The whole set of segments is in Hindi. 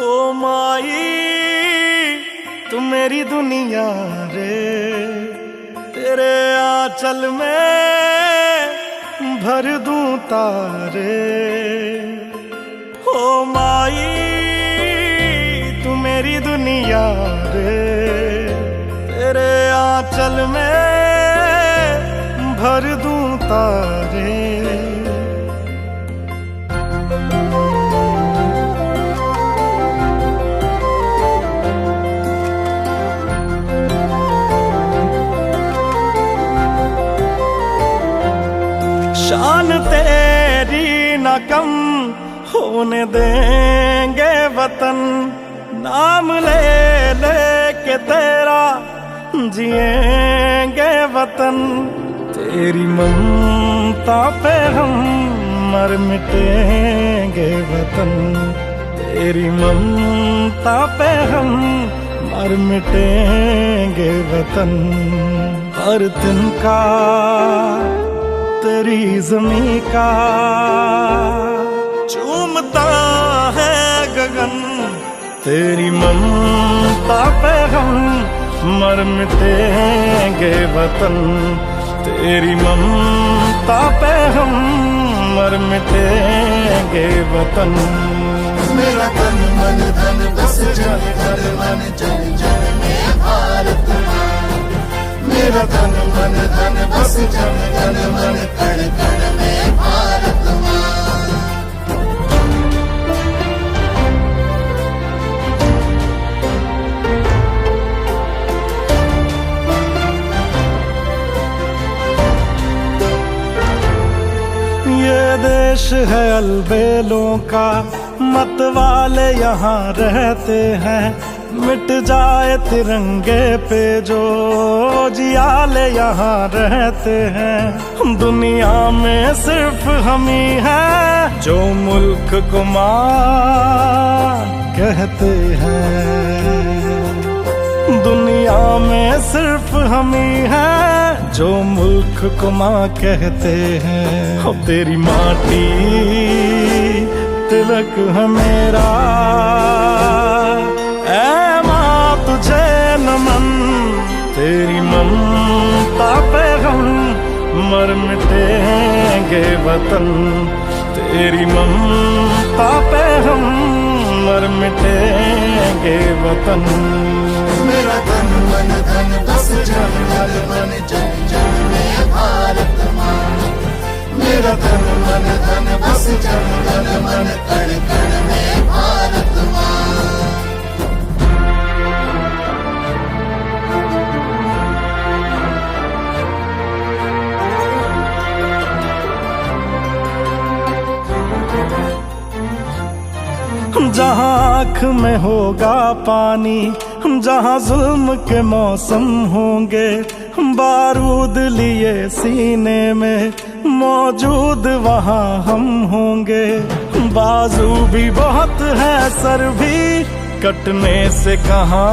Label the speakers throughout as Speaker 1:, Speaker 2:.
Speaker 1: ओ माई तू मेरी दुनिया रे, तेरे आंचल में भर दूं तारे। ओ माई तू मेरी दुनिया रे, तेरे आंचल में भर दूं तारे। शान तेरी न कम होने देंगे वतन, नाम ले ले के तेरा जिएंगे वतन। तेरी ममता पे हम मर मिटेंगे वतन, तेरी ममता पे हम मर मिटेंगे वतन। हर तिनका तेरी ज़मीं का चूमता है गगन, तेरी ममता पे हम मर मिटेंगे वतन, तेरी ममता पे हम मर मिटेंगे वतन।
Speaker 2: मेरा तन मन धन बस जाए घर मन जन जन में भारत माँ। मेरा तन मन धन बस जन जन मन कण कण में भारत माँ।
Speaker 1: ये देश है अलबेलों का, मत वाले यहाँ रहते हैं। मिट जाए तिरंगे पे जो जियाले यहाँ रहते हैं। दुनिया में सिर्फ हम ही हैं जो मुल्क को माँ कहते हैं। दुनिया में सिर्फ हम ही हैं जो मुल्क को माँ कहते हैं। हो तेरी माटी तिलक है मेरा, ऐ माँ तुझे नमन। तेरी ममता पे हम मर मिटेंगे वतन, तेरी ममता पे हम मर मिटेंगे वतन।
Speaker 2: मेरा तन मन धन बस जन जन मन जन जन में भारत माँ। मेरा तन मन धन बस जन जन मन कण कण में भारत माँ।
Speaker 1: जहाँ आँख में होगा पानी, जहाँ जुल्म के मौसम होंगे, बारूद लिए सीने में मौजूद वहाँ हम होंगे। बाजू भी बहुत है सर भी कटने से कहाँ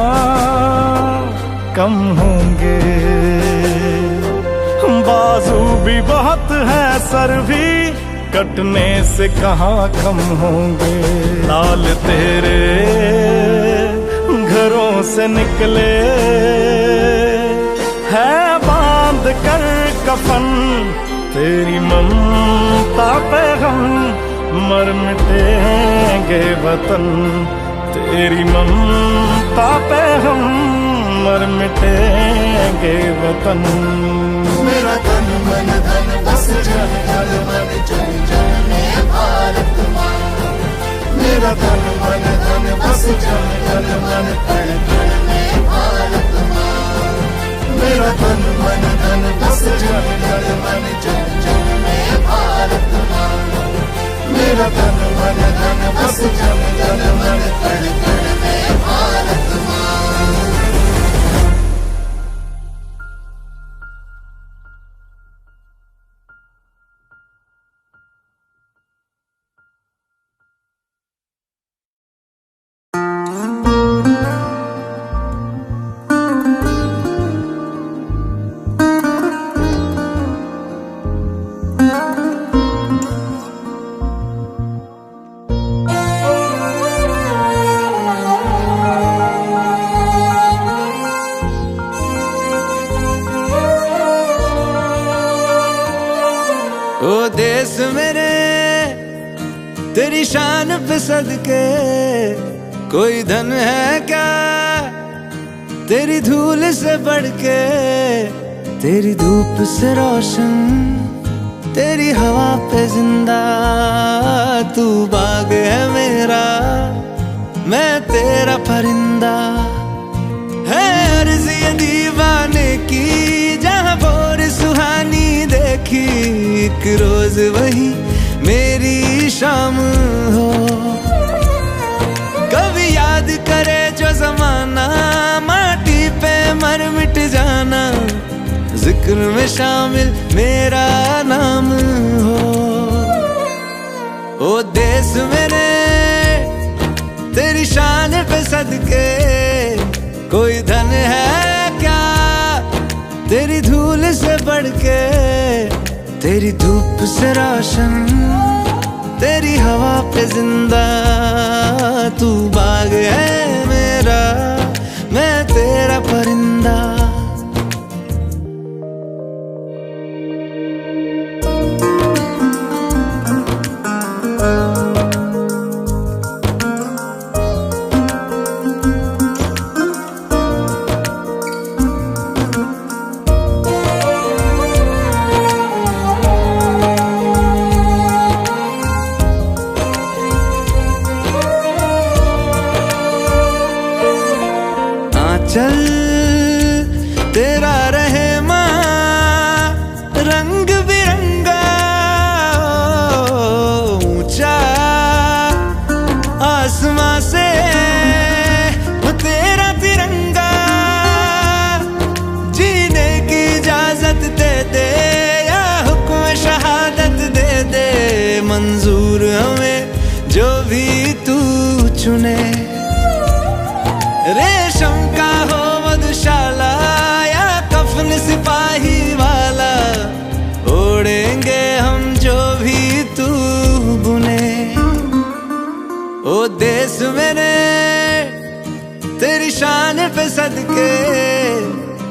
Speaker 1: कम होंगे। बाजू भी बहुत है सर भी कटने से कहाँ कम होंगे। लाल तेरे घरों से निकले है बांध कर कफन, तेरी ममता पे हम मर मिटेंगे वतन, तेरी ममता पे हम मर मिटेंगे वतन।
Speaker 2: मेरा तन मन धन बस जन जन मन जन जन में भारत माँ। मेरा तन मन धन बस जन जन मन कण कण में भारत माँ। मेरा तन मन धन बस जन जन मन जन जन में भारत माँ। मेरा तन मन धन बस जन जन मन कण कण में भारत माँ।
Speaker 3: ओ देश मेरे तेरी शान पे सदके, कोई धन है क्या तेरी धूल से बढ़ के। तेरी धूप से रोशन, तेरी हवा पे जिंदा, तू बाग है मेरा, मैं तेरा परिंदा। है अर्ज़ ये दीवाने की, जहाँ भोर सुहानी देखी, एक रोज वही मेरी शाम हो। कभी याद करे जो जमाना, माटी पे मर मिट जाना, जिक्र में शामिल मेरा नाम हो। ओ देश मेरे तेरी शान पे सदके, कोई धन है क्या तेरी धूल से बढ़ के। तेरी धूप से रोशन, तेरी हवा पे जिंदा, तू बाग है मेरा, मैं तेरा परिंदा। चल तेरा रहे माँ रंग बिरंगा, ऊंचा आसमां से तेरा तिरंगा। जीने की इजाजत दे दे या हुक्म शहादत दे दे, मंजूर हमें जो भी तू चुने। रेशम का हो मधुशाला या कफन सिपाही वाला, ओढ़ेंगे हम जो भी तू बुने। ओ देश मेरे तेरी शान पे सदके,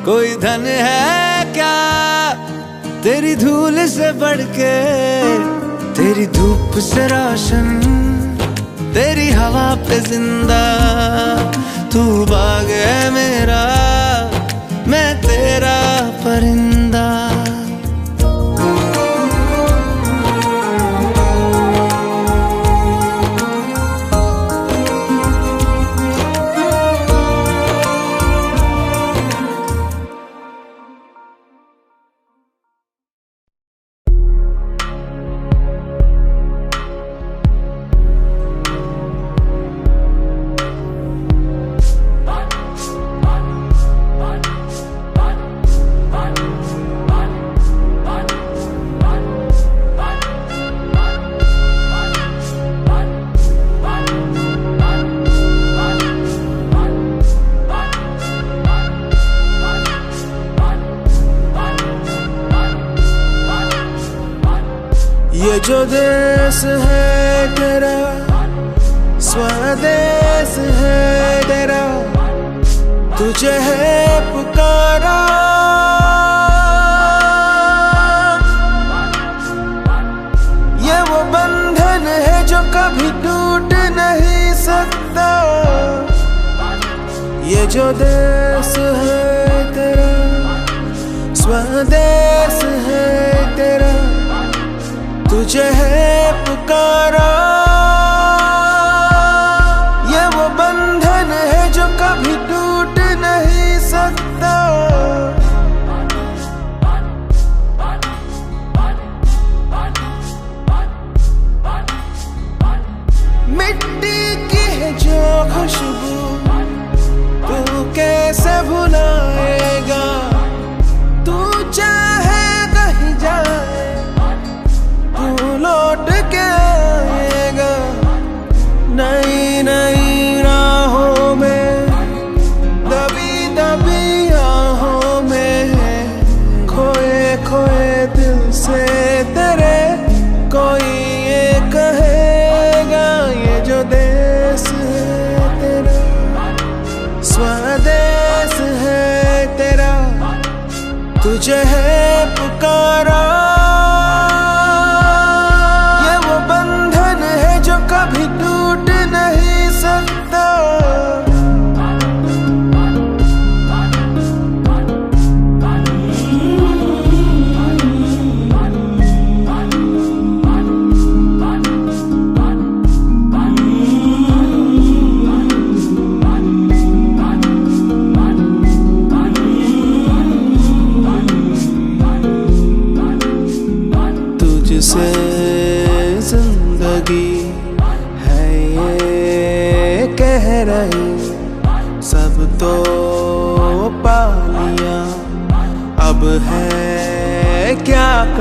Speaker 3: कोई धन है क्या तेरी धूल से बढ़ के। तेरी धूप से रोशन, तेरी हवा पे जिंदा, तू बाग है मेरा, मैं तेरा परिंदा।
Speaker 2: ये जो देश है तेरा, स्वदेश है तेरा, तुझे है पुकारा। ये वो बंधन है जो कभी टूट नहीं सकता। ये जो देश है तेरा, स्वदेश है तेरा, तुझे है पुकारा। ये वो बंधन है जो कभी टूट नहीं सकता। मिट्टी की है जो खुशबू, तू कैसे भुलाएगा। तू चाहे कहीं जा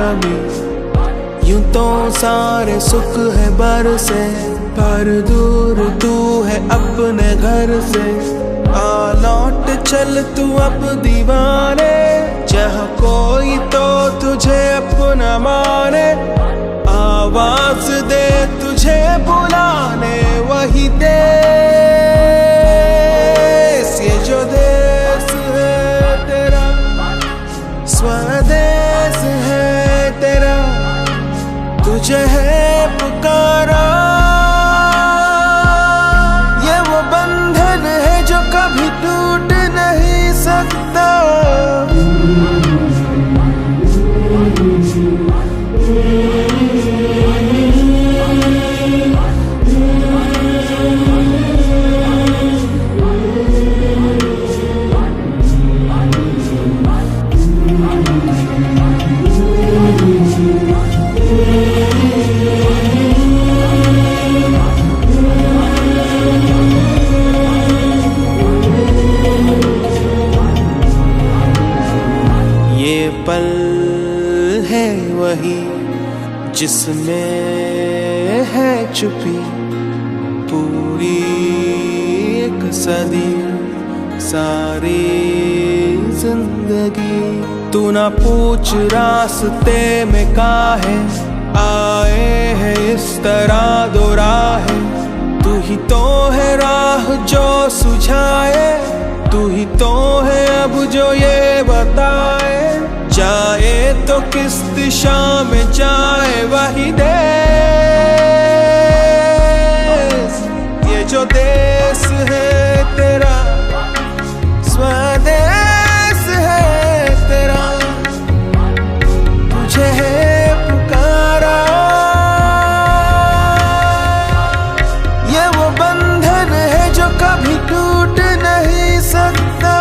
Speaker 3: कभी। यूं तो सारे सुख है बरसे, पर दूर तू है अपने घर से। आ लौट चल तू अब दीवाने, चाह कोई तो तुझे अपना माने। आवाज दे तुझे बुलाने वही देश, ये जो देश है तेरा, स्वदेश है तेरा, तुझे है पुकारा। ये वो बंधन है जो कभी टूट नहीं सकता। पल है वही जिसमें है छुपी पूरी एक सदी, सारी जिंदगी। तू ना पूछ रास्ते में काहे आए है इस तरह दो राहें। तू ही तो है राह जो सुझाए, तू ही तो है अब जो ये बताए। जाए तो किस दिशा में जाए वही देश, ये जो देश है तेरा, स्वदेश है तेरा, तुझे है पुकारा। ये वो बंधन है जो कभी टूट नहीं सकता।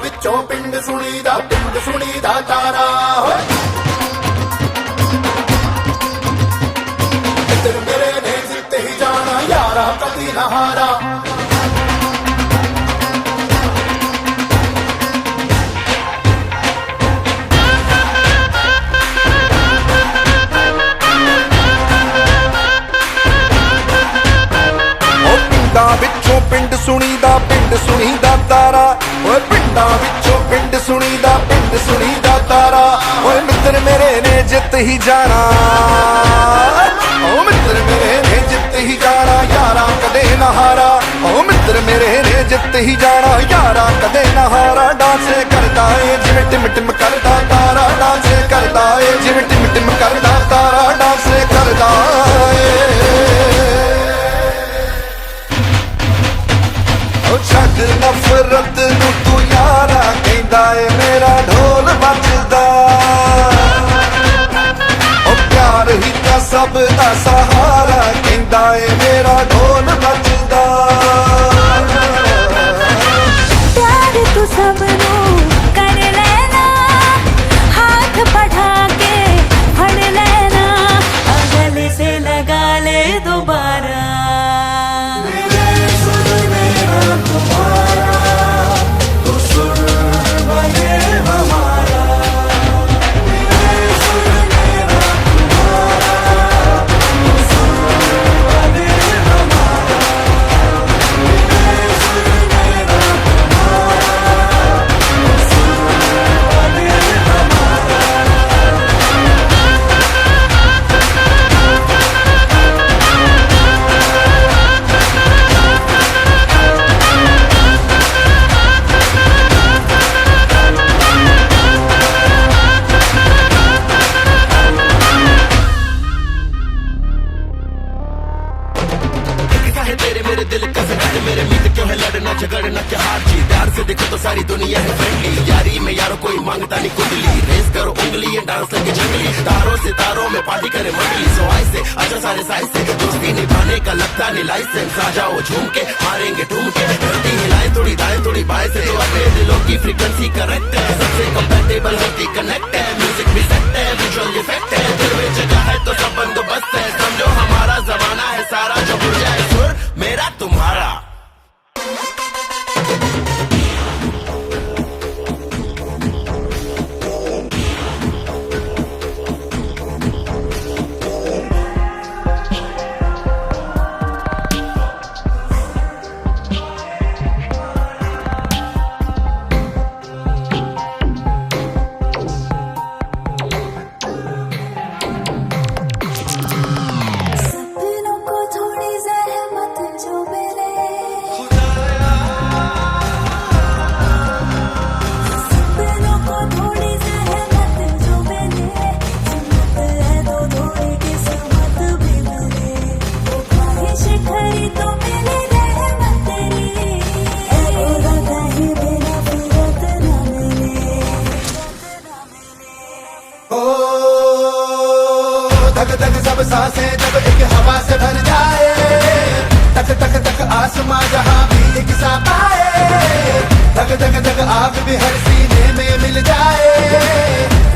Speaker 2: विचों पिंड सुनीदा तारा होए। इधर मेरे ने जीते ही जाना यारा कभी न हारा।
Speaker 4: विचों पिंड सुनीदा तारा ओए। पिंडा विचों पिंड सुनीदा तारा ओए। मित्र मेरे ने जित ही जाना, ओ मित्र मेरे ने जित ही जाना यारा कदे न हारा। ओ मित्र मेरे ने जित ही जाना यारा कदे न हारा। डांस करदा ए जिवें टिम टिम करदा तारा, डांस करदा ए जिवें टिम टिम करदा तारा, डांस करदा ए। छक नफरत नू तू यारा कहंदा ए मेरा ढोल बजदा। ओ प्यार ही ਦਾ ਸਹਾਰਾ ਕਹਿੰਦਾ ਏ ਮੇਰਾ ਢੋਲ ਨੱਚਦਾ
Speaker 5: प्यार तू सबनू कर लेना हाथ बढ़ा के फड़ लेना अगल से लगा ले दोबारा
Speaker 6: तेरे मेरे दिल का सगार मेरे मित क्यों है लड़ना झगड़ना क्या हार जी प्यार से देखो तो सारी दुनिया है फ्रेंडली यारी में यारो कोई मांगता नहीं कुंडली रेस करो उंगली ये डांस लगे जंगली तारों से तारों में पार्टी करे मंडली सो आई से अच्छा सारे साइज से दोस्ती निभाने का लगता नहीं लाइसेंस आ जाओ झूम के मारेंगे ठूम के धरती हिलाए थोड़ी दाएं थोड़ी बाएं से तो अपने दिलों की फ्रीक्वेंसी करेक्ट है सबसे कंपैटिबल होती कनेक्ट है म्यूजिक भी सेट है विजुअल इफेक्ट है दिल में जगह है तो सब बंदोबस्त है समझो हमारा जमाना है सारा जो भूल जाए सुर मेरा तुम्हारा
Speaker 5: सपनों को थोड़ी ज़हमत जो मिले सपनों को थोड़ी ज़हमत जो मिले जन्नत है तो थोड़ी किस्मत भी मिले वो ख्वाहिश खरी तो मिले रहमत तेरी ऐसा कहीं बिना फिरत न मिले
Speaker 4: ओ धक धक सब सांसें जब एक हवा से भर जाए तक तक तक आसमां जहां भी एक सा पाए धक धक धक आग भी हर सीने में मिल जाए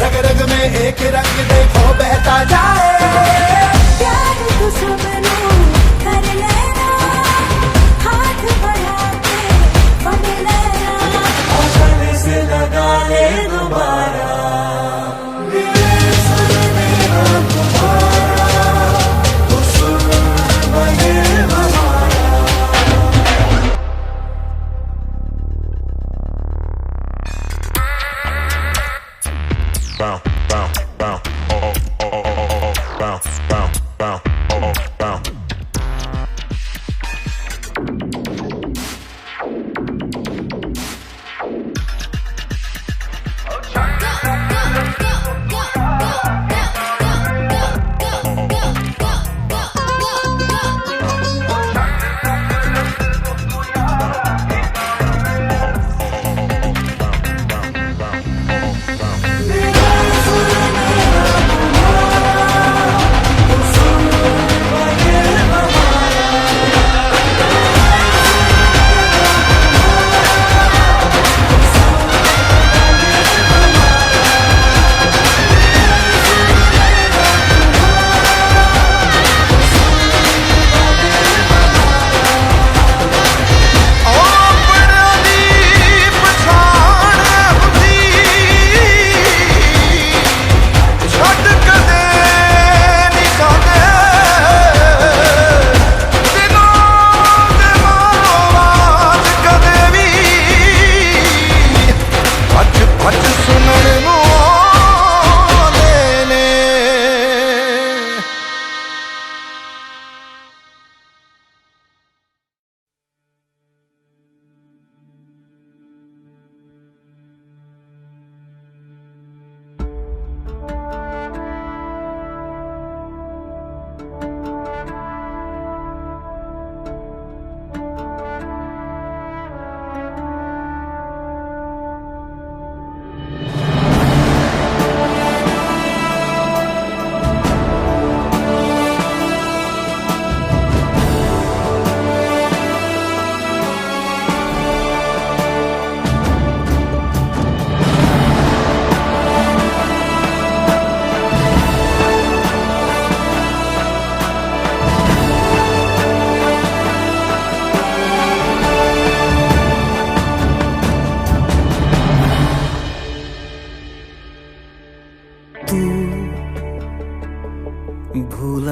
Speaker 4: रग रग में एक रंग देखो बहता जाए
Speaker 5: प्यार तू सबनू कर लेना हाथ बढ़ा के फड़ लेना अगल से लगा ले दोबारा
Speaker 6: bounce bounce bounce oh oh oh oh oh bounce bounce bounce oh oh bounce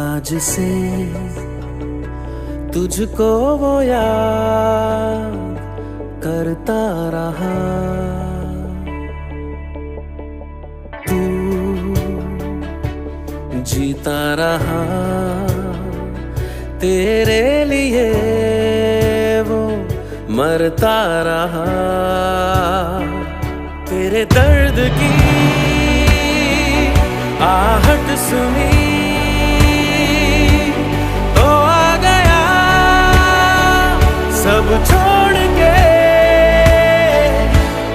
Speaker 3: भूला जिसे तुझको वो याद करता रहा। तू जीता रहा तेरे लिए वो मरता रहा। तेरे दर्द की आहट सुनी तो आ गया सब छोड़ के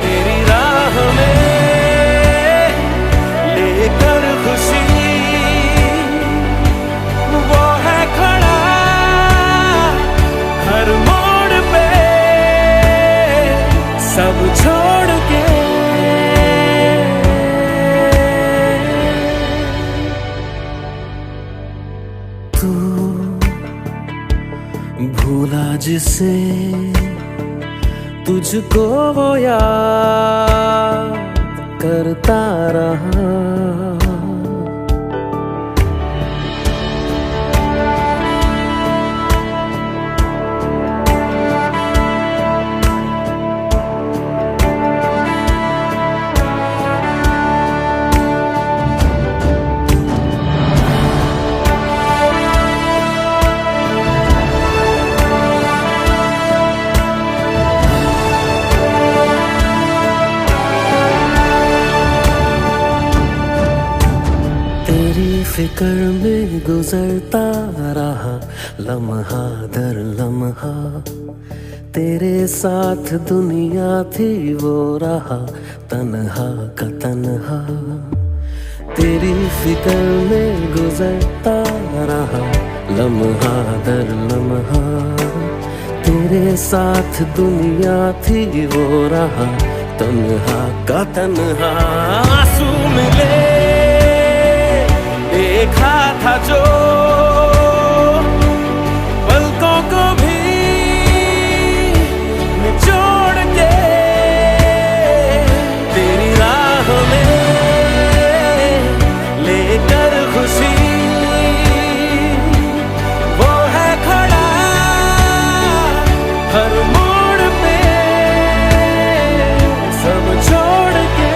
Speaker 3: तेरी राह में लेकर खुशी। वो है खड़ा हर मोड़ पे सब छोड़ के। भूला जिसे तुझको वो याद करता रहा। फिक्र में गुजरता रहा लम्हा दर लम्हा। तेरे साथ दुनिया थी वो रहा तन्हा का तन्हा। तेरी फिक्र में गुजरता रहा लम्हा दर लम्हा। तेरे साथ दुनिया थी वो रहा तन्हा का तन्हा। आंसू मिले देखा था जो पलकों को भी निचोड़ के तेरी राह में लेकर खुशी। वो है खड़ा हर मोड़ पे सब छोड़ के।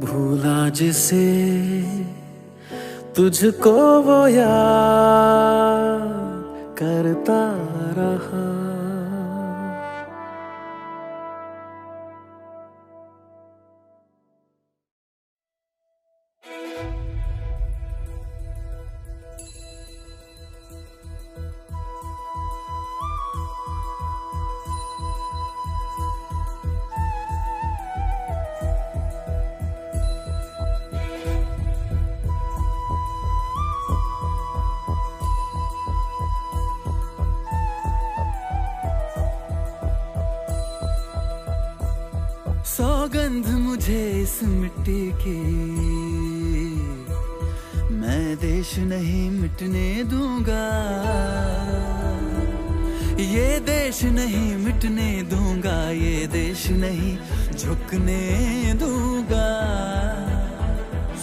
Speaker 3: भूला जिसे तुझको वो याद करता रहा।
Speaker 7: सौगंध मुझे इस मिट्टी की मैं देश नहीं मिटने दूंगा। ये देश नहीं मिटने दूंगा, ये देश नहीं झुकने दूंगा।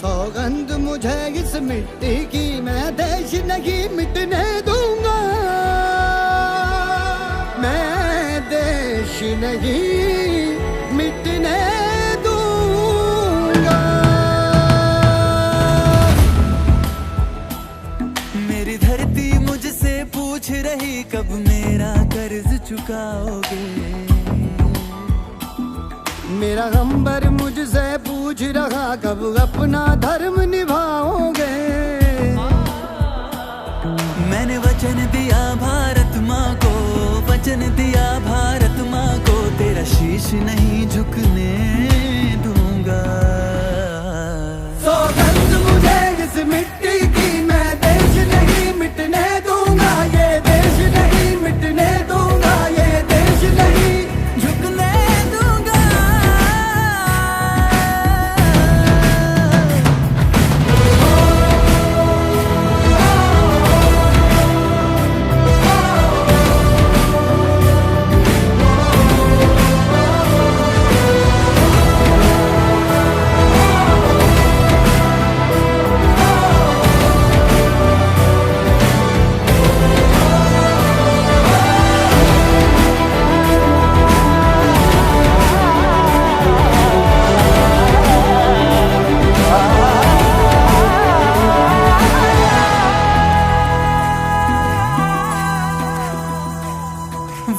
Speaker 2: सौगंध मुझे इस मिट्टी की मैं देश नहीं मिटने दूंगा। मैं देश नहीं मिटने दूंगा।
Speaker 7: मेरी धरती मुझसे पूछ रही कब मेरा कर्ज चुकाओगे।
Speaker 2: मेरा गंबर मुझसे पूछ रहा कब अपना धर्म निभाओगे।
Speaker 7: मैंने वचन दिया भारत माँ को, वचन वचन दिया भारत माँ को, तेरा शीश नहीं झुकने दूंगा।
Speaker 2: सौगंध मुझे इस मिट्टी की, मैं देश नहीं मिटने दूंगा, ये देश नहीं मिटने दूंगा, ये देश नहीं
Speaker 7: झुकने दूंगा।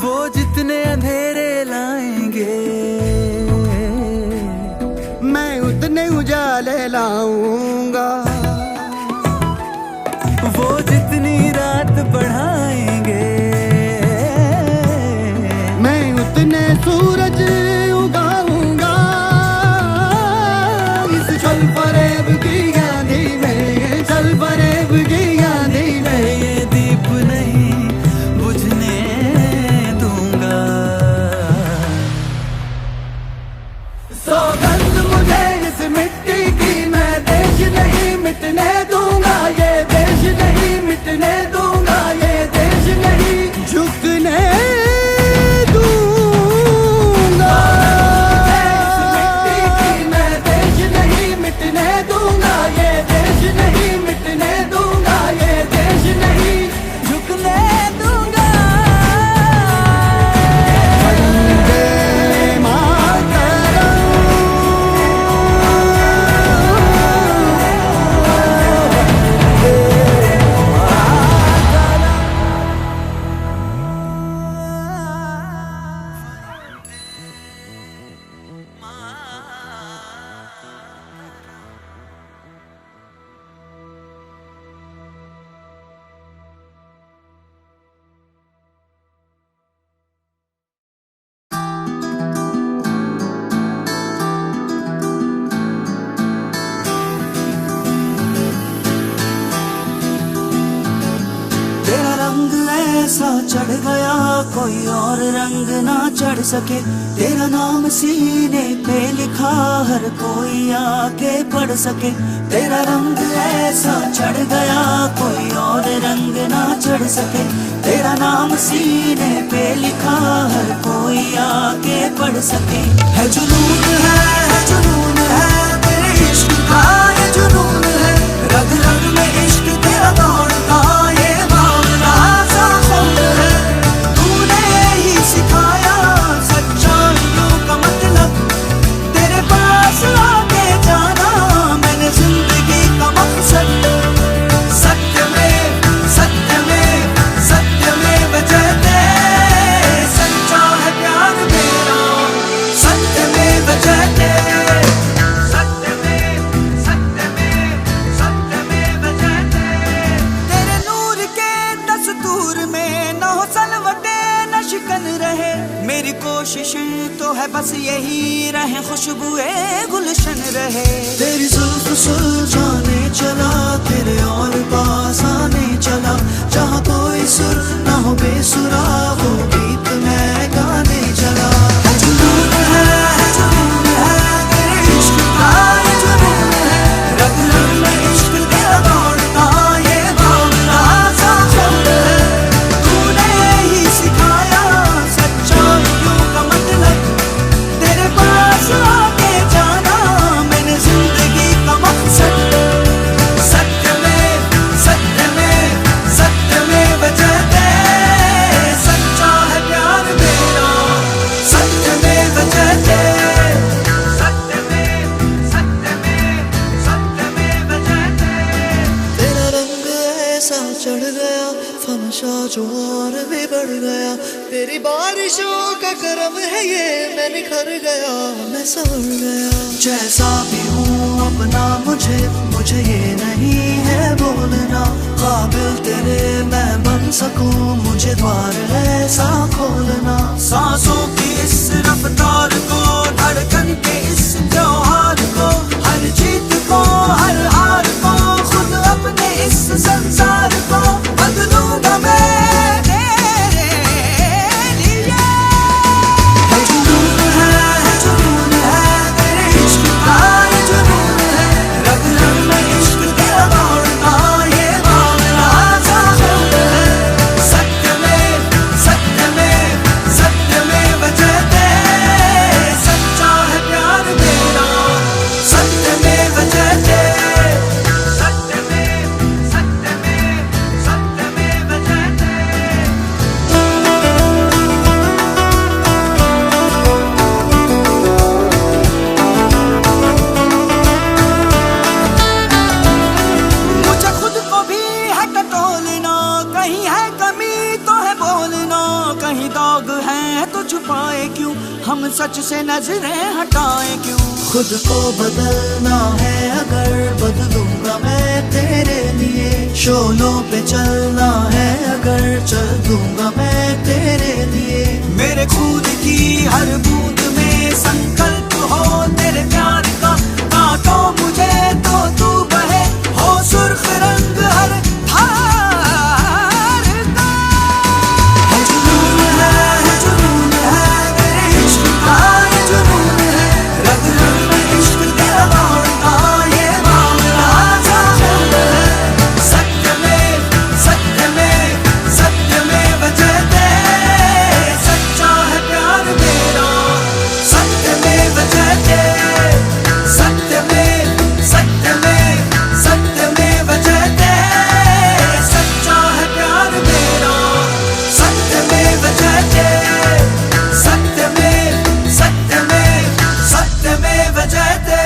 Speaker 7: वो जितने अंधेरे लाएंगे,
Speaker 2: मैं उतने उजाले लाऊंगा।
Speaker 7: वो जितनी रात बढ़ाएंगे,
Speaker 2: मैं उतने सूरज उगाऊंगा। इस छल फरेब की आंधी में, छल फरेब की आंधी में,
Speaker 7: ये दीप नहीं बुझने दूंगा।
Speaker 2: सौगंध मुझे इस मिट्टी की, मैं देश नहीं मिटने दूंगा, ये देश नहीं मिटने दूंगा, ये देश नहीं झुकने दूंगा। इस मिट्टी की, मैं देश नहीं मिटने दूंगा, ये देश नहीं मिटने दूंगा, ये देश नहीं
Speaker 7: झुकने दूंगा।
Speaker 2: वंदे मातरम।
Speaker 8: तेरा रंग ऐसा चढ़ गया कोई और रंग ना चढ़ सके, तेरा नाम सीने पे लिखा हर कोई आके पढ़ सके। तेरा रंग ऐसा चढ़ गया कोई और रंग ना चढ़ सके, तेरा नाम सीने पे लिखा हर कोई आके पढ़ सके। है जुनून है जुनून है तेरे इश्क का, ये जुनून है रग रग में इश्क तेरा दौड़ता, ये मामला सा खून है। तूने ही सिखाया सच्चाइयों का मतलब, तेरे पास आके जाना मैंने जिंदगी का मकसद। सत्य में सत्य में सत्य में बजते, सच्चा है प्यार मेरा, सत्य में बजते, सत्य में सत्य में सत्य में बजते। तेरे नूर के दस्तूर में न हो सलवटे न शिकन रहे, मेरी कोशिश तो है बस यही रहे खुशबुए गुलशन रहे। तेरी जुल्फ सुलझाने चला, तेरे और पास आने चला, जहाँ कोई सुर ना हो बेसुरा वो गीत मैं गाने चला। है जुनून है तेरे इश्क का, ये जुनून है रग रग में इश्क तेरा दौड़ता, ये मामला सा खून है। तूने ही सिखाया सच्चाइयों का मतलब, तेरे पास आके जाना मैंने जिंदगी का मकसद। सत्य में सत्य में सत्य में बजते, सच्चा है प्यार मेरा, सत्य में बजते, सत्य में सत्य में सत्य में बजते। तेरा रंग ऐसा चढ़ गया फमशा जो और भी बढ़ गया, तेरी बारिशों का करम है ये मैं निखर गया, मैं संवर गया। जैसा भी हूँ अपना मुझे ये नहीं है बोलना, काबिल तेरे मैं बन सकूं, मुझे द्वार ऐसा खोलना। सांसों की इस रफ्तार को, धड़कन के इस त्योहार को, हर जीत को हर हार को, खुद अपने इस संसार को बदलूंगा मैं तेरे लिए। है जुनून है तेरे इश्क का, ये जुनून है रग रग में इश्क तेरा दौड़ना, ये मामला सा है। सत्य में जयते, सच्चा है प्यार मेरा, सत्य में जयते, सत्य में जयते। मुझे खुद को भी है टटोलना, कहीं है कमी तो है बोलना, कहीं दाग है तो छुपाए क्यों, हम सच से नजरें हटाए क्यों। खुद को बदलना है अगर, बदलूंगा मैं तेरे लिए। शोलों पे चलना है अगर, चल दूंगा मैं तेरे लिए। मेरे खून की हर बूंद में संकल्प हो तेरे प्यार का, काटो मुझे तो तू बहे, हो सुर्ख रंग हर धार का। है जुनून है तेरे इश्क का, ये जुनून है रग रग में इश्क तेरा दौड़ना, ये मामला सा है। सत्य में जयते, सच्चा है प्यार मेरा, सत्य में जयते, सत्य में जयते, सच्चा है प्यार मेरा, सत्य में जयते, सत्य में जयते।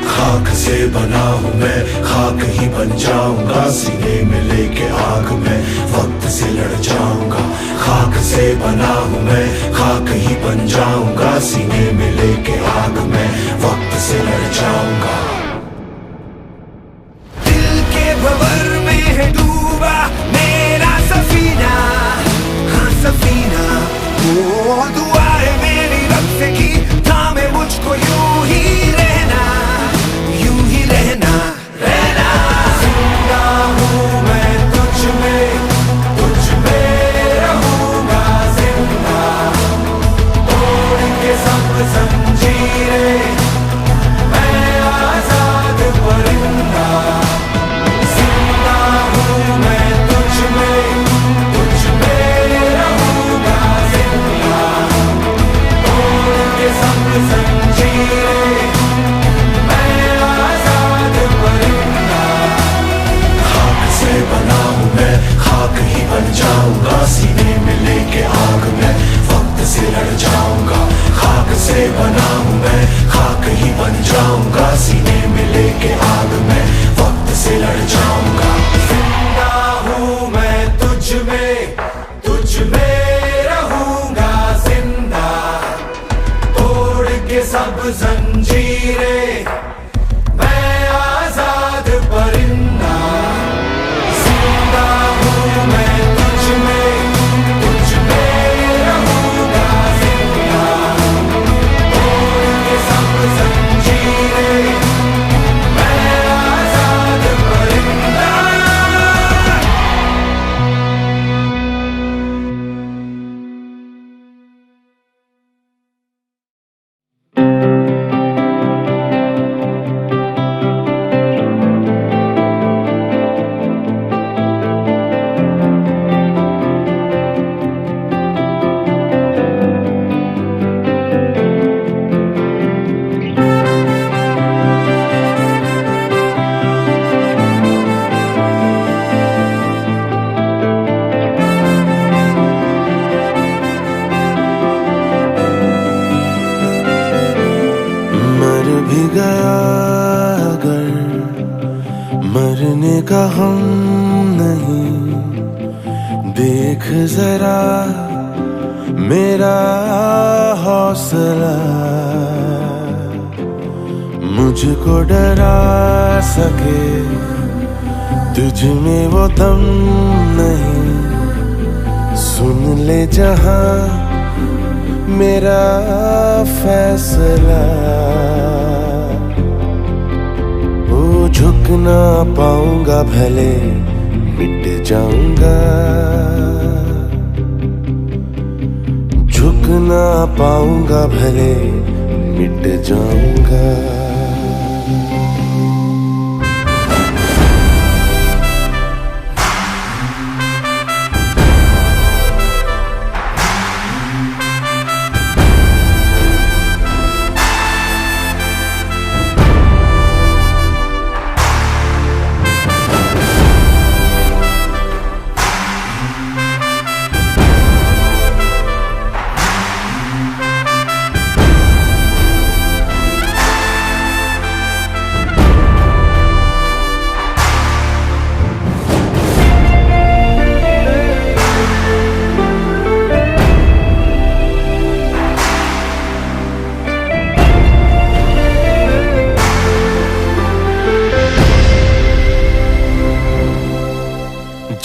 Speaker 4: खाक से बना हूँ मैं, खाक ही बन जाऊंगा, सीने में लेके आग में वक्त से लड़ जाऊंगा। खाक से बना हूँ मैं, खाक ही बन जाऊंगा, सीने में लेके आग में वक्त से लड़ जाऊंगा। दिल के भंवर में है डूबा मेरा सफीना, हाँ सफीना। वो दुआ है मेरी रब से की, थामे मुझको यूं ही रहना, यूं ही रहना, रहना। जिंदा हूँ मैं तुझ में रहूंगा जिंदा, तोड़ के सब जंजीरें मैं आजाद परिंदा। जिंदा हूँ मैं तुझ में रहूंगा जिंदा, तोड़ के सब जंजीरें मैं आजाद परिंदा। खाक से बना हूँ मैं, खाक ही बन जाऊंगा, सीने में लेके आग में वक्त से लड़ जाऊंगा। खाक से बना हूँ मैं, खाक ही बन जाऊंगा, सीने में लेके आग में वक्त से लड़ जाऊंगा। जिंदा हूँ मैं तुझ में रहूंगा जिंदा, तोड़ के सब जंजीरें मैं आजाद परिंदा। जिंदा हूँ मैं तुझ में रहूंगा जिंदा, तोड़ के सब जंजीरें मैं आजाद परिंदा।
Speaker 3: का हम नहीं, देख जरा मेरा हौसला, मुझको डरा सके तुझ में वो दम नहीं। सुन ले जहां मेरा फैसला, ओ झुक ना पाऊंगा भले मिट जाऊंगा, झुक ना पाऊंगा भले मिट जाऊंगा।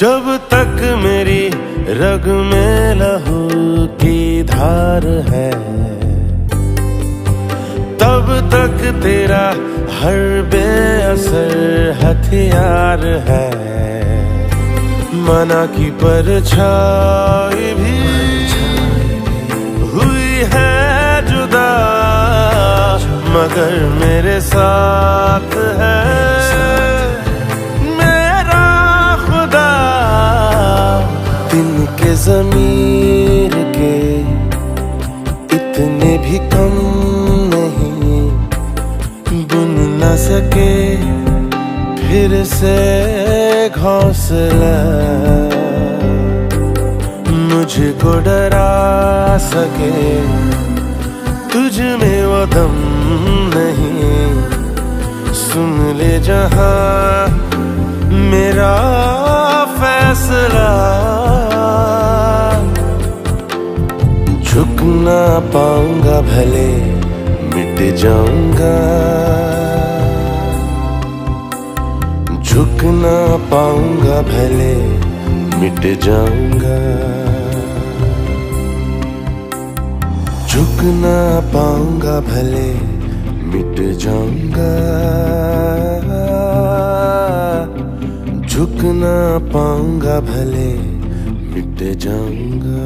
Speaker 3: जब तक मेरी रग में लहू की धार है, तब तक तेरा हर बेअसर हथियार है। मना की परछाई भी हुई है जुदा, मगर मेरे साथ है के ज़मीर के इतने भी कम नहीं, बुन न सके फिर से घोंसला, मुझको डरा सके तुझ में वो दम नहीं। सुन ले जहां मेरा फैसला, झुक ना पाऊंगा भले मिट जाऊंगा, झुक ना पाऊंगा भले मिट जाऊंगा, झुक ना पाऊंगा भले मिट जाऊंगा, झुक ना पाऊंगा भले मिट जाऊंगा।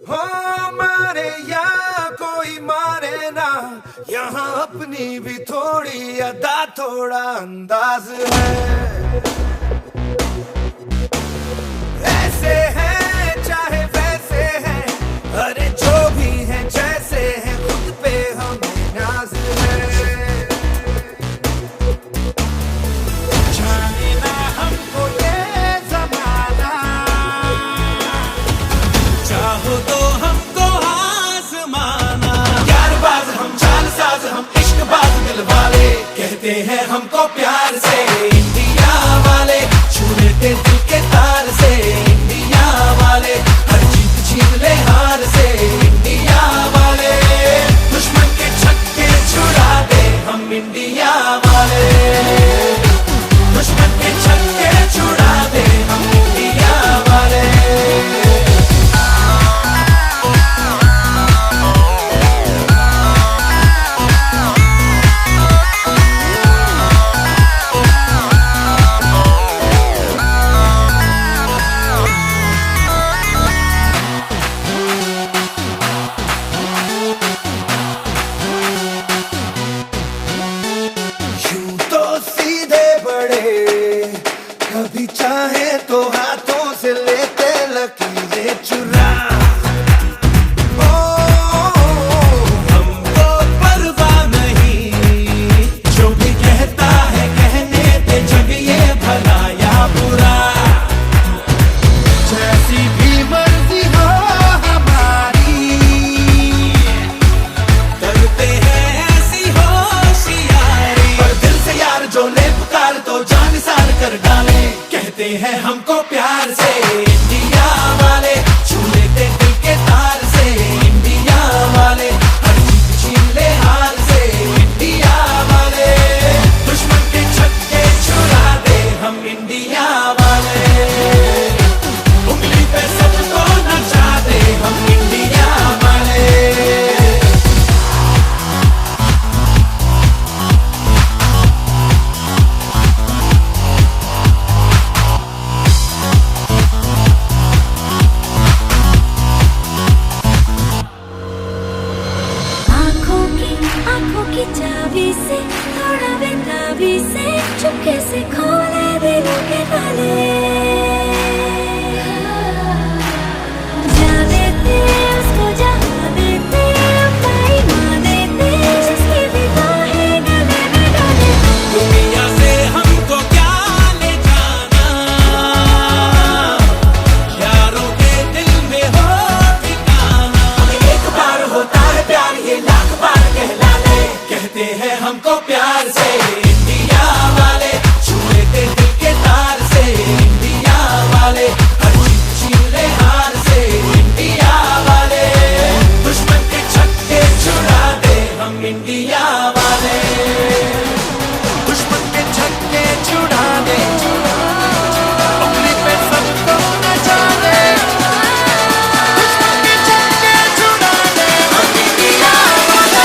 Speaker 3: हो मारे या कोई मारे ना, यहाँ अपनी भी थोड़ी अदा थोड़ा अंदाज है। ऐसे हैं चाहे वैसे हैं, अरे जो भी हैं जैसे हैं, खुद पे हमें नाज है। जाने ना हमको ये ज़माना, चाहो तो हमको आज़माना। यारबाज़ हम, चालसाज़ हम, इश्कबाज़ दिल वाले, कहते हैं हमको प्यार से इंडिया वाले, छू लेते दिल के तार से इंडिया वाले, हर जीत छीन ले हार से
Speaker 5: चाबी से थोड़ा बेताबी से चुपके से खोले दिलों के ताले जा देते उसको जहाँ देते अपना ईमान देते जिसकी भी बाहें गले में डाले
Speaker 3: दुनिया से हमको क्या ले जाना, यारों के दिल में हो ठिकाना। एक बार होता है प्यार ये लाख बार कहला ले, कहते हैं हमको प्यार से इंडिया वाले, छू लेते दिल के तार से इंडिया वाले, हर चीज छीन ले हार से इंडिया वाले, दुश्मन के छक्के छुड़ा दे हम इंडिया वाले, दुश्मन के छक्के छुड़ा दे, उंगली पे सबको नचा दे, दुश्मन के छक्के छुड़ा दे हम इंडिया वाले।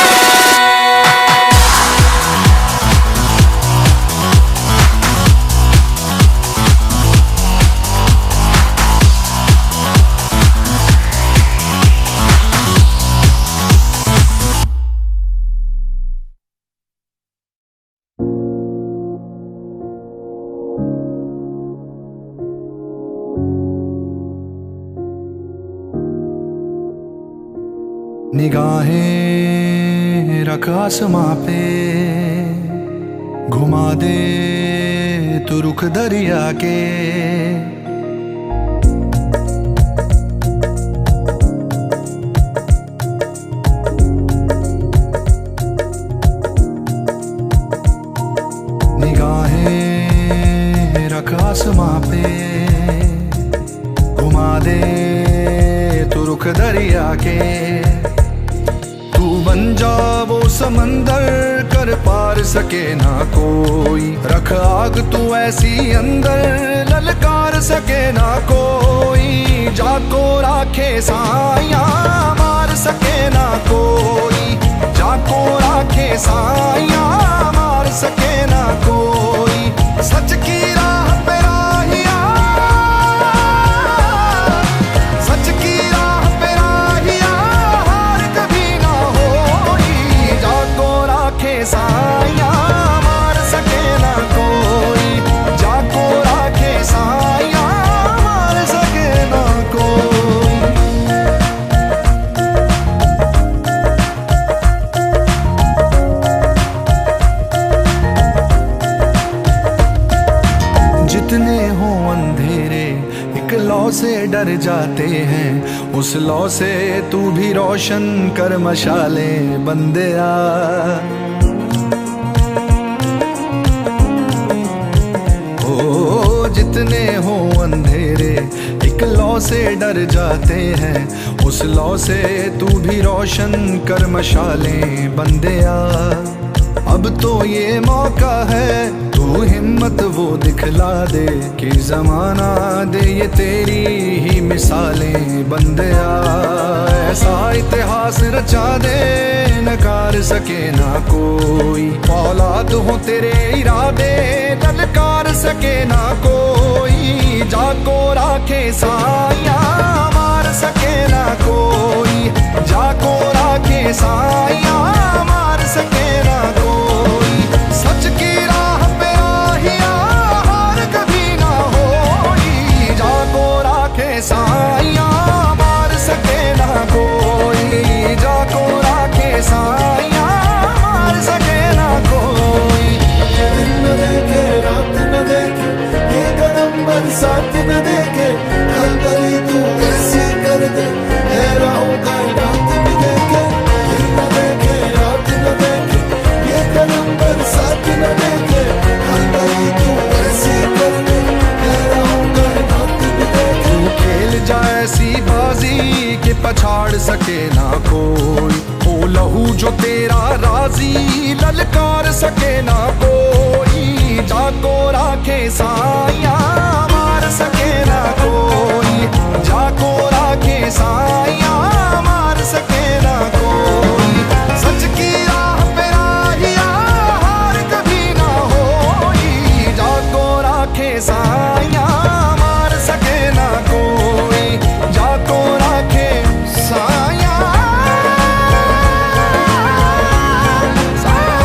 Speaker 1: निगाहें रख आसमां पे, घुमा दे तू रुख दरिया के, निगाहें रख आसमां पे, घुमा दे तू रुख दरिया के, तू बन जा वो समंदर कर पार सके ना कोई, रख आग तू ऐसी अंदर ललकार सके ना कोई, जाको राखे साया मार सके ना कोई, जाको राखे साया मार सके ना कोई, सच की राह पे राहिया, सच की राह पे राहिया हार कभी ना होई, जाको राखे साया मार सके ना कोई, जाको राखे साया मार सके ना कोई। जितने हो अंधेरे एक लौ से डर जाते हैं, उस लौ से तू भी रोशन कर मशाले बंदेया, ओ जितने हो अंधेरे एक लौ से डर जाते हैं, उस लौ से तू भी रोशन कर मशाले बंदेया, अब तो ये मौका है तू हिम्मत वो दिखला दे कि जमाना दे ये तेरी ही मिसालें बंदेया, ऐसा इतिहास रचा दे नकार सके ना कोई, औलाद हो तेरे इरादे ललकार सके ना कोई, जाको राखे साया मार सके ना कोई, जाको राखे साया मार सके ना कोई, सच की राह पे राहिया हार कभी ना होई, जाको राखे साया मार सके ना कोई, जाको राखे साया मार सके ना कोई।
Speaker 2: दिन न देखे रात न देखे ये कदम बरसात न देखे, कल करी तू ऐसी कर दे मेरा होगा रात भी देखे, दिन न देखे रात न देखे ये कदम बरसात न देखे, कल करी तू ऐसी कर दे मेरा होगा रात भी देखे,
Speaker 1: तू खेल जाए ऐसी बाजी के पछाड़ सके ना कोई, ओ लहू जो तेरा राजी ललकार सके ना कोई, जाको राखे साया मार सके ना कोई, जाको राखे साया मार सके ना कोई, सच की राह पे राहिया हार कभी ना होई, जाको राखे साया मार सके ना कोई, जाको राखे साया साया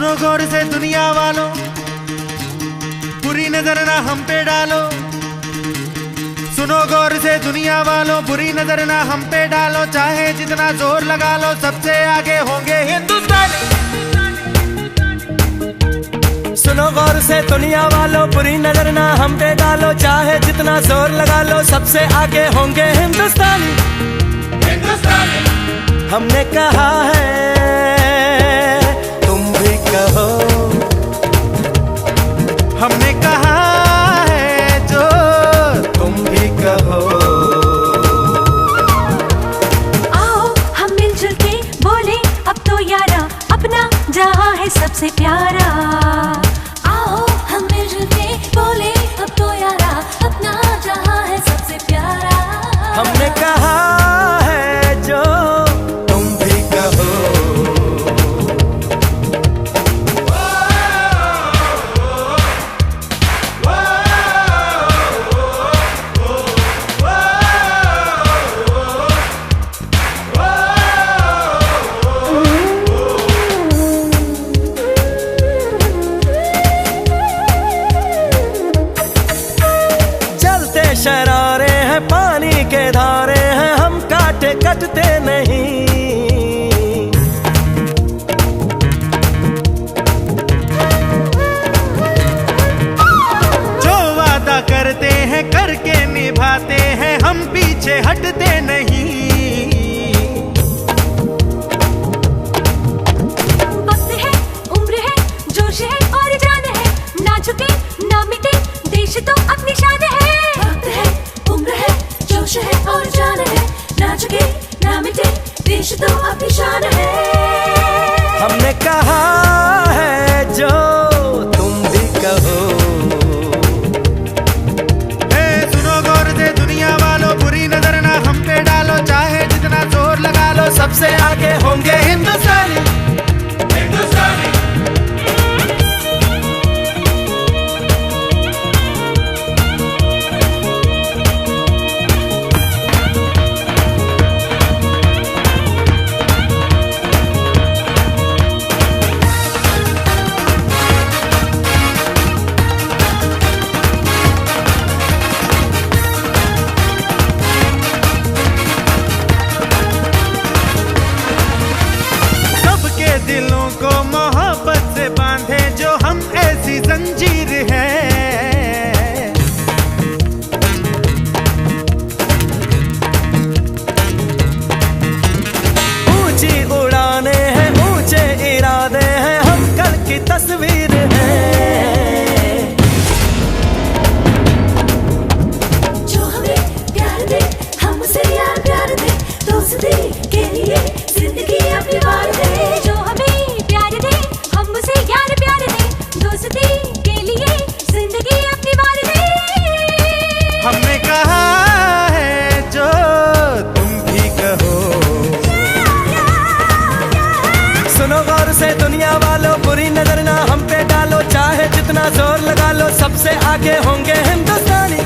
Speaker 9: सुनो गौर से दुनिया वालों, बुरी नजर ना हम पे डालो। सुनो गौर से दुनिया वालों, बुरी नजर ना हम पे डालो। चाहे जितना जोर लगा लो, सबसे आगे होंगे हिंदुस्तानी।
Speaker 7: सुनो गौर से दुनिया वालों, बुरी नजर ना हम पे डालो। चाहे जितना जोर लगा लो, सबसे आगे होंगे हिंदुस्तानी। हमने कहा है तुम भी कहो,
Speaker 9: हमने कहा है जो
Speaker 7: तुम भी कहो।
Speaker 5: आओ हम मिलजुल के बोले अब तो यारा, अपना जहां है सबसे प्यारा। आओ हम मिलजुल के बोले अब तो यारा, अपना जहां है सबसे प्यारा।
Speaker 7: हमने कहा है जो तुम भी कहो। चलते शरारे हैं, पानी के धारे हैं, हम काटे कटते नहीं।
Speaker 9: जो वादा करते हैं करके निभाते हैं, हम पीछे हटते नहीं।
Speaker 5: वक्त है, उम्र है, जोश है और जान है, ना झुके ना मिटे देश तो अपनी शान है। वक्त है, उम्र है, जोश है और जान है, ना झुके ना मिटे देश तो अपनी शान है।
Speaker 7: हमने कहा है जो तुम भी कहो।
Speaker 9: सुनो गौर से दुनिया वालों, बुरी नजर ना हम पे डालो। चाहे जितना जोर लगा लो,
Speaker 7: सबसे आगे होंगे हिंदुस्तानी।
Speaker 9: सबके दिलों को मोहब्बत से बांधे जो हम ऐसी जंजीर है।
Speaker 7: ऊंची उड़ाने हैं, ऊंचे इरादे हैं, हम कल की तस्वीर हैं।
Speaker 5: जो हमें प्यार दे, हम उसे यार प्यार दे, दोस्ती के लिए जिंदगी अपनी वार दे। जो हमें प्यार दे, हम उसे यार प्यार दे, दोस्ती के लिए जिंदगी अपनी वार दे।
Speaker 9: हमने कहा है जो तुम भी कहो।
Speaker 7: सुनो गौर से दुनिया वालों, बुरी नजर ना हम पे डालो। चाहे जितना जोर लगा लो, सबसे आगे होंगे हिंदुस्तानी।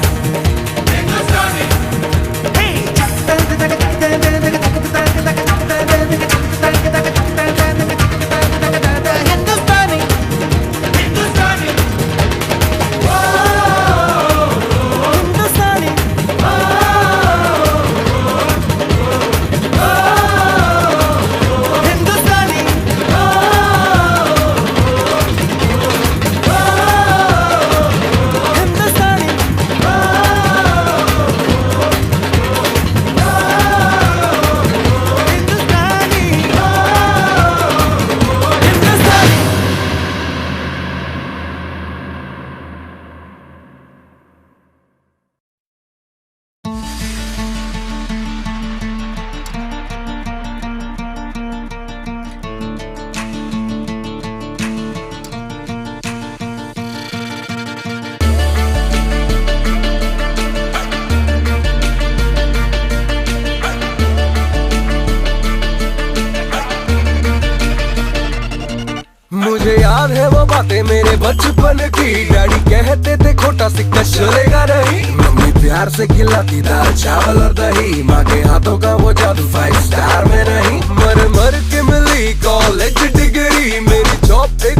Speaker 3: मुझे याद है वो बातें मेरे बचपन की, डैडी कहते थे खोटा सिक्का चलेगा नहीं। मम्मी प्यार से खिलाती दाल चावल और दही, माँ के हाथों का वो जादू 5 स्टार में नहीं। मर मर के मिली कॉलेज डिग्री, मेरी जॉब एक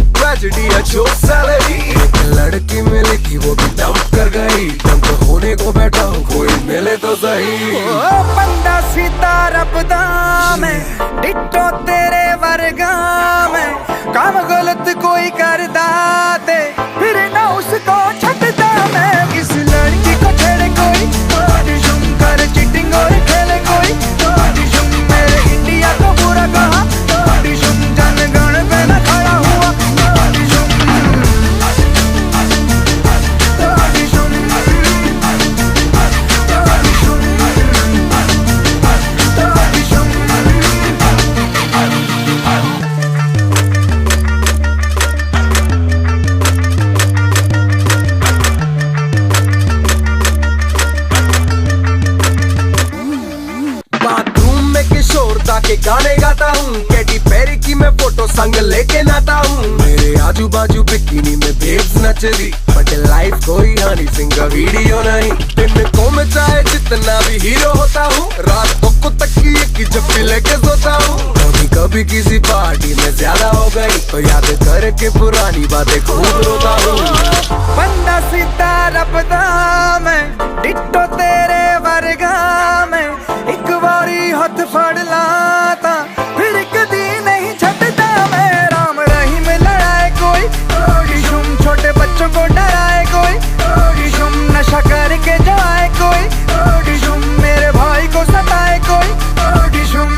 Speaker 7: के गाने गाता हूँ, कैटी पेरी की मैं फोटो संग लेके नाता हूँ। मेरे आजू बाजू बिकिनी में बेब्स नच रही, बट लाइफ कोई हनी सिंह का वीडियो नहीं। दिन को मैं चाहे जितना भी हीरो होता हूँ, रातों को तकिए की जप्पी लेके सोता हूँ। कभी कभी किसी पार्टी में ज्यादा हो गई तो याद करके पुरानी बातें खूब रोता हूँ।
Speaker 3: बंदा सीधा रबदा मैं डिट्टो तेरे वर्गा में, एक बारी हाथ फड़ लाता फिर कदी नहीं छटता मैं। राम रहीम लड़ाए कोई शुम, छोटे बच्चों को डराए कोई शुम, नशा करके जाए कोई शुम, मेरे भाई को सताए कोई शुम।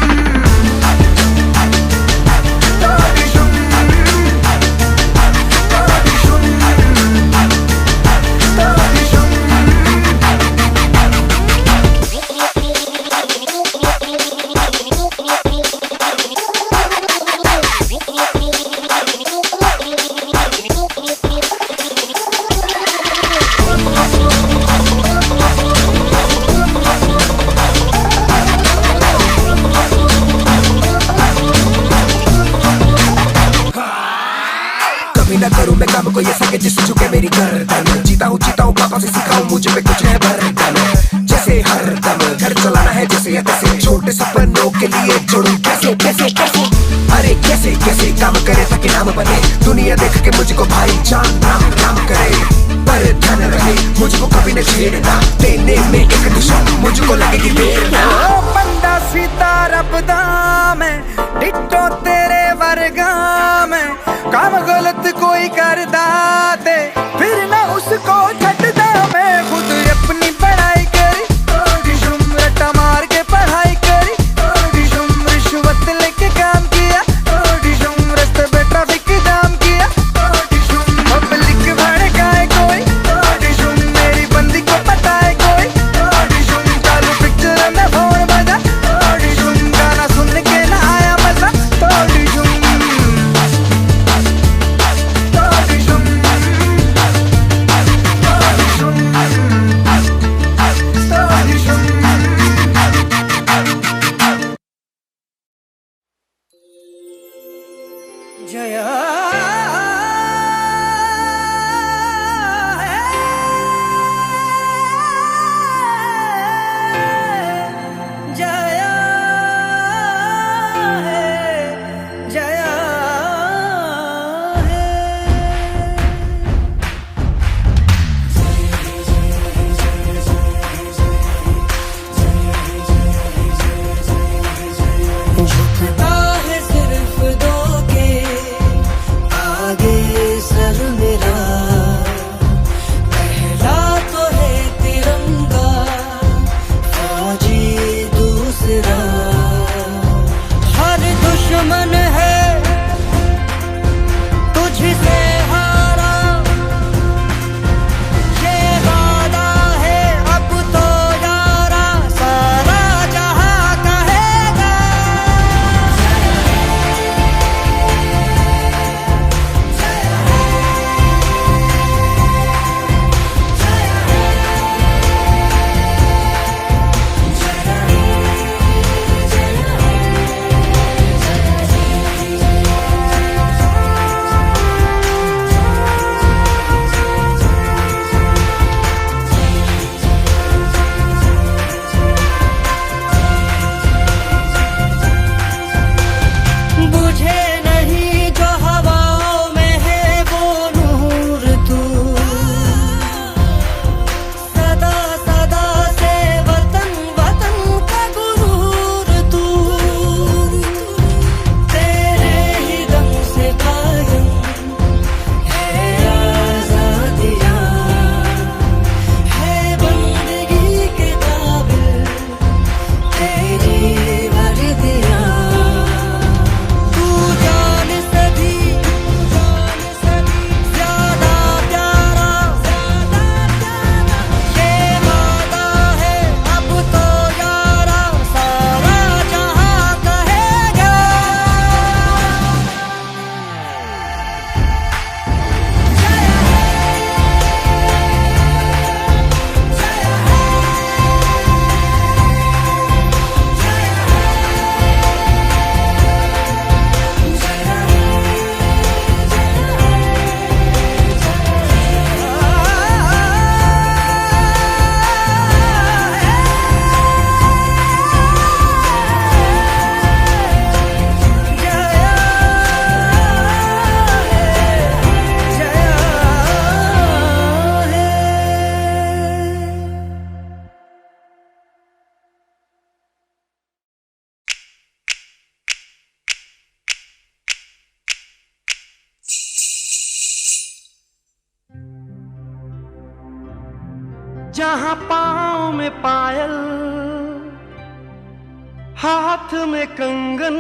Speaker 7: कभी ना करूँ मैं काम को ये सके जिस झुके मेरी गर्दन। जीता हूँ पापा से सिखाऊं, मुझे पे कुछ है बर्तन। जैसे हर दम घर चलाना है जैसे या तैसे, छोटे सपनों के लिए जोड़ूं कैसे कैसे कैसे। अरे कैसे कैसे काम करे ताकि नाम बने, दुनिया देख के मुझको भाई जान नाम नाम करे। पर ध्यान रहे मुझको कभी न छेड़ना, देने में एक दुश्मन मुझको लगेगी देर ना।
Speaker 3: बंदा सीधा रबदा मैं डिट्टो तेरे वर्गा में, काम गलत कोई करदा ते फिर ना उसको छटदा मैं। खुद अपनी पढ़ाई करी शुम, रट्टा मार के पढ़ाई करी शुम, रिश्वत लेके काम किया शुम, रास्ते पे ट्रैफिक जाम किया शुम, पब्लिक भड़काए कोई शुम, मेरी बंदी को पताए कोई शुम, चालू पिक्चर में फोन बजा शुम, गाना सुन के ना आया मजा थोड़ी शुम। जया जया जया झुकता है सिर्फ दो के जहां पाँव में पायल, हाथ में कंगन,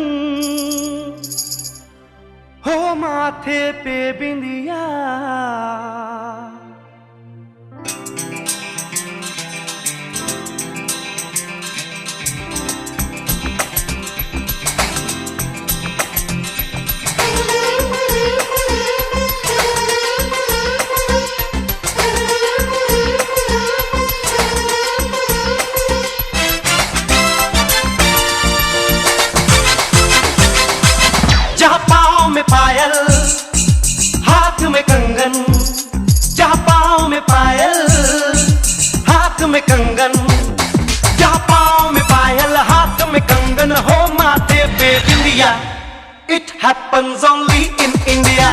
Speaker 3: हो माथे पे बिंदिया, जहाँ पाँव में पायल, हाथ में कंगन, जहाँ पाँव में पायल, हाथ में कंगन, जहाँ पाँव में पायल, हाथ में कंगन, हो माथे पे बिंदिया. It happens only in India.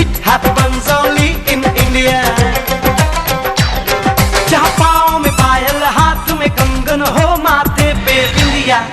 Speaker 3: It happens only in India. जहाँ पाँव में पायल, हाथ में कंगन, हो माथे पे बिंदिया.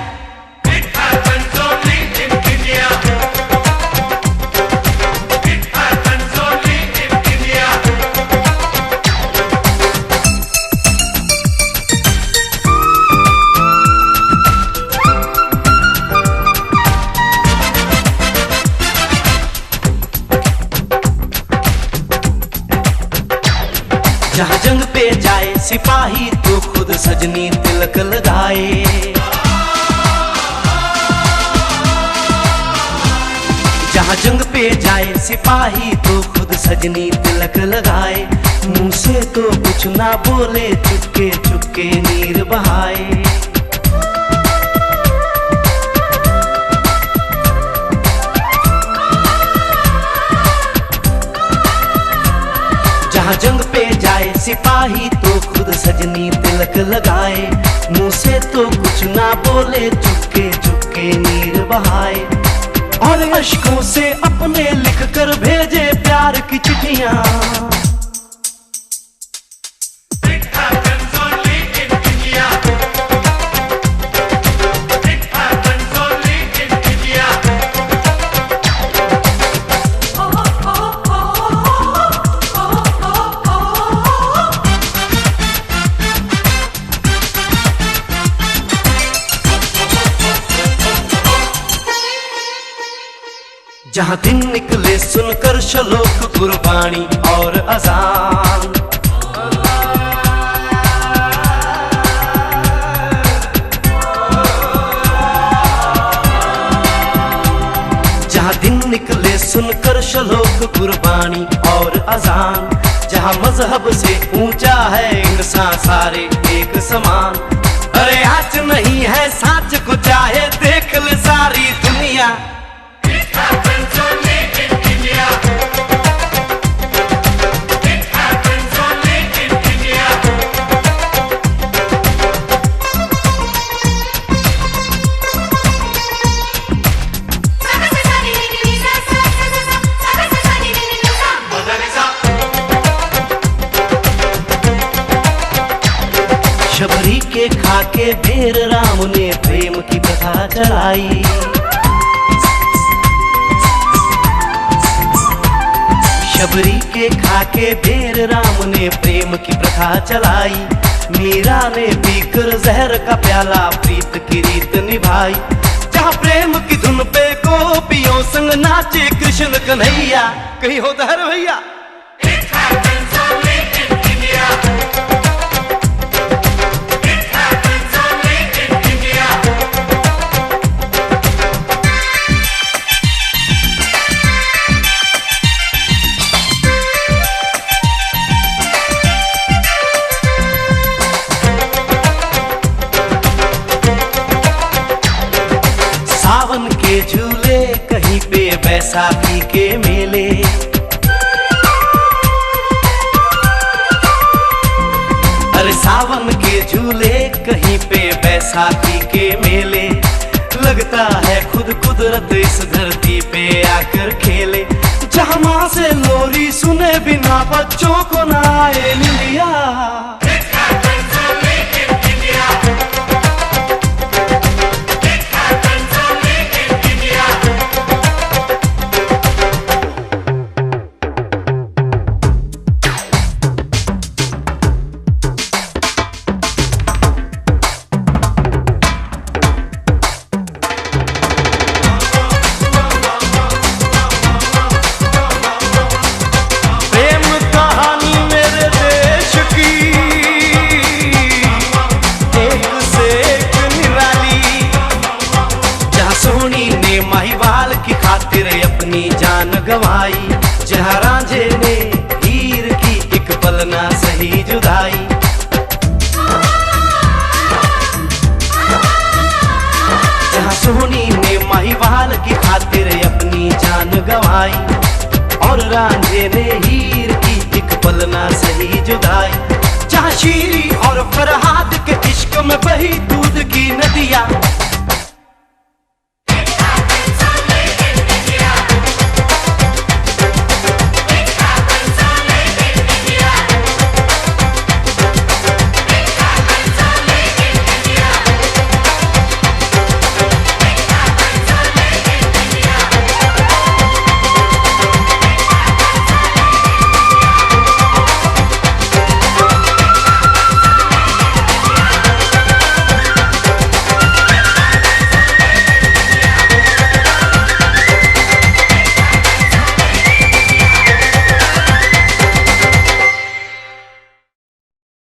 Speaker 3: जहाँ जंग पे जाए सिपाही तो खुद सजनी तिलक लगाए. जहाँ जंग पे जाए सिपाही तो खुद सजनी तिलक लगाए. मुंह से तो कुछ ना बोले, चुपके चुपके नीर बहाए. जहाँ जंग पे जाए सिपाही तो खुद सजनी तिलक लगाए. मुंह से तो कुछ ना बोले, चुपके चुपके नीर बहाए. और अश्कों से अपने लिख कर भेजे प्यार की चिट्ठियां. जहाँ दिन निकले सुनकर श्लोक गुरबाणी और अजान. जहाँ दिन निकले सुनकर श्लोक गुरबाणी और अजान. जहाँ मजहब से ऊंचा है इंसान सारे एक समान. अरे आज नहीं है साच को चाहे देख ले सारी दुनिया. शबरी के खाके भेर राम ने प्रेम की कथा चलाई. शबरी के खाके भेर राम ने प्रेम की प्रथा चलाई. मीरा ने पीकर जहर का प्याला प्रीत की रीत निभाई. जहाँ प्रेम की धुन पे गोपियों संग नाचे कृष्ण कन्हैया. कहीं हो दहर भैया. सावन के झूले कहीं पे बैसाखी के मेले. अरे सावन के झूले कहीं पे बैसाखी के मेले. लगता है खुद कुदरत इस धरती पे आकर खेले. जहाँ माँ से लोरी सुने बिना बच्चों को ना आए निंदिया.
Speaker 10: गवाई, जहाँ रांझे ने हीर की एक पल ना सही जुदाई। जहाँ सोहनी ने माहीवाल की खातिर अपनी जान गवाई, और रांझे ने हीर की एक पल ना सही जुदाई। जहाँ शीरी और फरहाद के इश्क में बही दूध की नदियाँ,